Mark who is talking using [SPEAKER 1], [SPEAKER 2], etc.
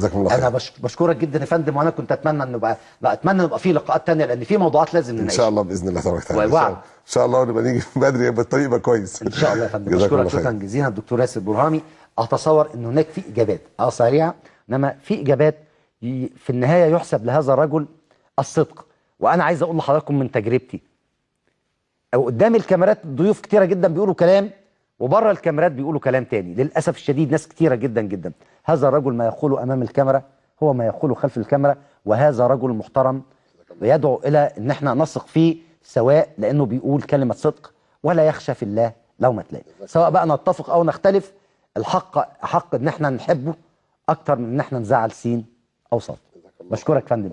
[SPEAKER 1] جزاكم الله خير.
[SPEAKER 2] انا بشكرك جدا يا فندم، وانا كنت اتمنى انه يبقى في لقاءات ثانيه، لان في موضوعات لازم نناقشها
[SPEAKER 1] ان شاء الله باذن الله تبارك وتعالى.
[SPEAKER 2] ووعد
[SPEAKER 1] ان شاء الله ونبقى نيجي بدري يبقى الطريق يبقى كويس
[SPEAKER 2] ان شاء الله يا فندم.
[SPEAKER 1] جزاكم الله
[SPEAKER 2] بشكرك
[SPEAKER 1] خير.
[SPEAKER 2] شكرا جزيلا الدكتور ياسر برهامي. اتصور ان هناك في اجابات سريعه، انما في اجابات في النهايه يحسب لهذا الرجل الصدق. وانا عايز اقول لحضراتكم من تجربتي، او قدام الكاميرات ضيوف كتيره جدا بيقولوا كلام، وبره الكاميرات بيقولوا كلام تاني. للاسف الشديد ناس كتيره جدا جدا، هذا الرجل ما يقوله امام الكاميرا هو ما يقوله خلف الكاميرا، وهذا رجل محترم ويدعو الى ان احنا نثق فيه، سواء لانه بيقول كلمه صدق ولا يخشى في الله لومة لائم. سواء بقى نتفق او نختلف، الحق حق ان احنا نحبه اكتر من ان احنا نزعل سين او صاد. بشكرك فندم.